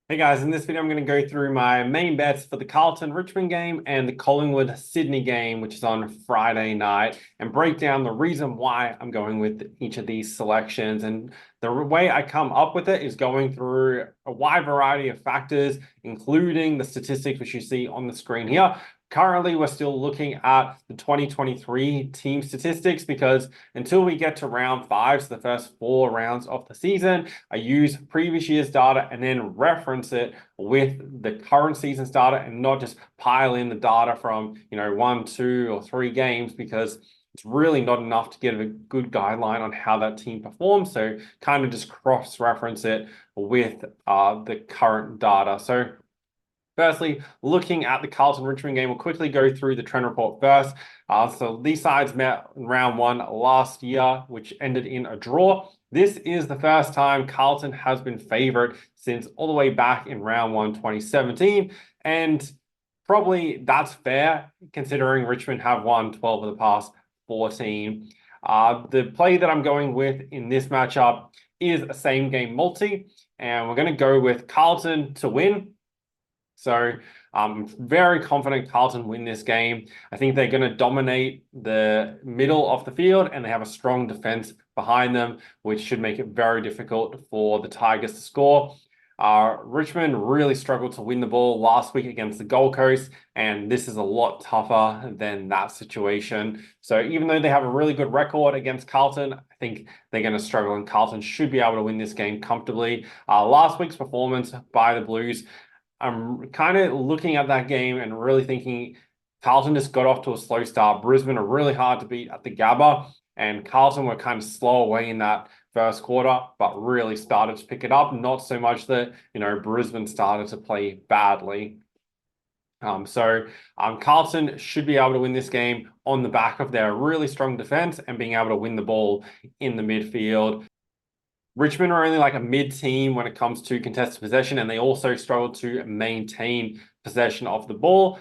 Hey guys, in this video I'm going to go through my main bets for the Carlton Richmond game and the Collingwood Sydney game, which is on Friday night, and break down the reason why I'm going with each of these selections. And the way I come up with it is going through a wide variety of factors, including the statistics which you see on the screen here. Currently, we're still looking at the 2023 team statistics because until we get to round 5, so the first 4 rounds of the season, I use previous year's data and then reference it with the current season's data and not just pile in the data from, 1, 2, or 3 games because it's really not enough to get a good guideline on how that team performs. So kind of just cross-reference it with the current data. So firstly, looking at the Carlton-Richmond game, we'll quickly go through the trend report first. So these sides met in round 1 last year, which ended in a draw. This is the first time Carlton has been favored since all the way back in round 1, 2017. And probably that's fair, considering Richmond have won 12 of the past 14. The play that I'm going with in this matchup is a same game multi, and we're going to go with Carlton to win. So I'm very confident Carlton win this game. I think they're going to dominate the middle of the field and they have a strong defense behind them, which should make it very difficult for the Tigers to score. Richmond really struggled to win the ball last week against the Gold Coast, and this is a lot tougher than that situation. So even though they have a really good record against Carlton, I think they're going to struggle, and Carlton should be able to win this game comfortably. Last week's performance by the Blues, I'm kind of looking at that game and really thinking Carlton just got off to a slow start. Brisbane are really hard to beat at the Gabba, and Carlton were kind of slow away in that first quarter, but really started to pick it up. Not so much that, Brisbane started to play badly. Carlton should be able to win this game on the back of their really strong defense and being able to win the ball in the midfield. Richmond are only like a mid-team when it comes to contested possession, and they also struggle to maintain possession of the ball.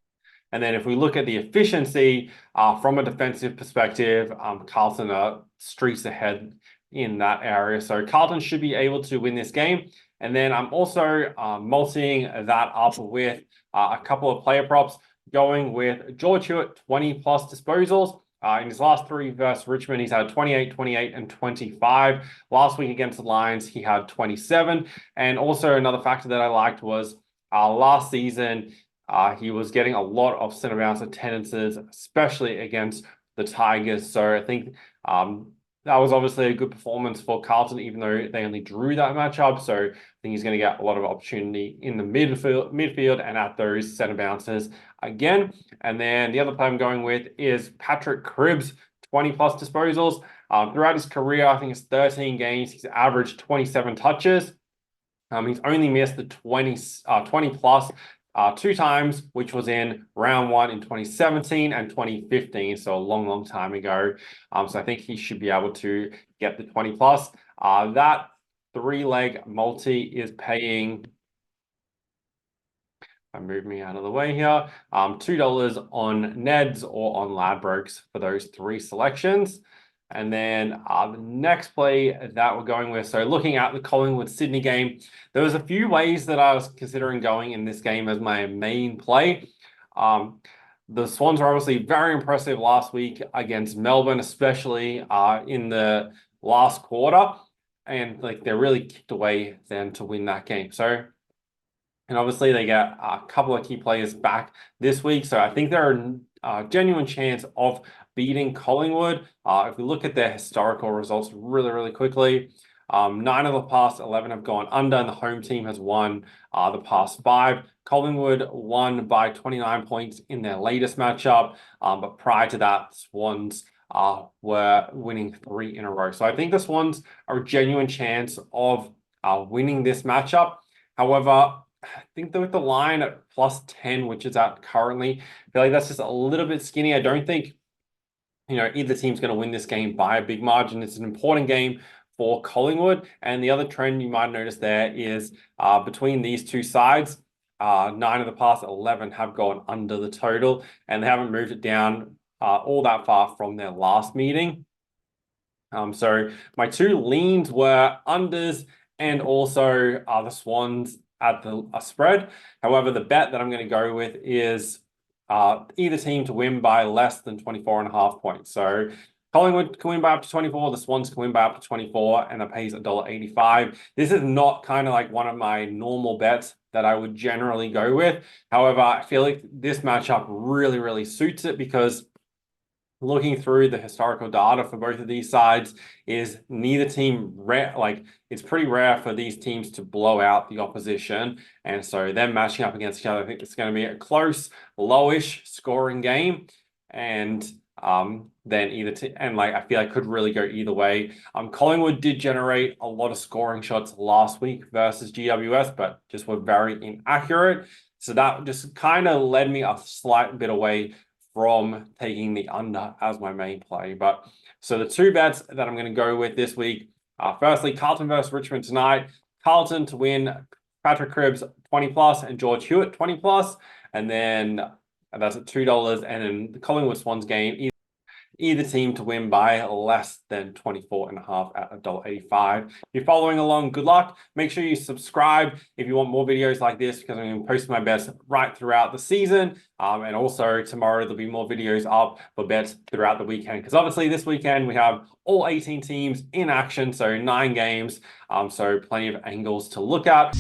And then if we look at the efficiency from a defensive perspective, Carlton are streets ahead in that area. So Carlton should be able to win this game. And then I'm also multiing that up with a couple of player props, going with George Hewitt, 20 plus disposals. In his last 3 versus Richmond, he's had 28, 28, and 25. Last week against the Lions, he had 27. And also another factor that I liked was last season, he was getting a lot of center bounce attendances, especially against the Tigers. So I think that was obviously a good performance for Carlton, even though they only drew that matchup. So I think he's going to get a lot of opportunity in the midfield and at those center bounces again. And then the other play I'm going with is Patrick Cribbs, 20 plus disposals. Throughout his career, I think it's 13 games, he's averaged 27 touches. He's only missed the 20 plus 2 times, which was in round 1 in 2017 and 2015, so a long, long time ago. So I think he should be able to get the 20 plus. That 3-leg multi is paying, move me out of the way here, $2 on Neds or on Ladbrokes for those 3 selections. And then the next play that we're going with, so looking at the Collingwood Sydney game, there was a few ways that I was considering going in this game as my main play. The Swans are obviously very impressive last week against Melbourne, especially in the last quarter, and like they really kicked away then to win that game. So, and obviously they get a couple of key players back this week, so I think there are a genuine chance of beating Collingwood. If we look at their historical results really, really quickly, 9 of the past 11 have gone under, and the home team has won the past 5. Collingwood won by 29 points in their latest matchup, but prior to that, Swans were winning 3 in a row. So I think the Swans are a genuine chance of winning this matchup. However, I think that with the line at plus 10, which is at currently, I feel like that's just a little bit skinny. I don't think, either team's going to win this game by a big margin. It's an important game for Collingwood. And the other trend you might notice there is between these two sides, 9 of the past 11 have gone under the total, and they haven't moved it down all that far from their last meeting. So my 2 leans were unders and also the Swans at the spread. However, the bet that I'm going to go with is either team to win by less than 24.5 points. So Collingwood can win by up to 24, the Swans can win by up to 24, and it pays $1.85. This is not kind of like one of my normal bets that I would generally go with. However, I feel like this matchup really, really suits it because looking through the historical data for both of these sides is neither team it's pretty rare for these teams to blow out the opposition, and so them matching up against each other, I think it's going to be a close, lowish scoring game, and then either team, and I feel like could really go either way. Collingwood did generate a lot of scoring shots last week versus GWS, but just were very inaccurate, so that just kind of led me a slight bit away from taking the under as my main play. But so the two bets that I'm going to go with this week are firstly Carlton versus Richmond tonight. Carlton to win, Patrick Cribbs 20 plus and George Hewitt 20 plus, and then that's at $2. And then the Collingwood Swans game, either team to win by less than 24.5 at $1.85. If you're following along, good luck. Make sure you subscribe if you want more videos like this, because I'm going to post my bets right throughout the season. And also tomorrow there'll be more videos up for bets throughout the weekend, because obviously this weekend we have all 18 teams in action, so 9 games. So plenty of angles to look at.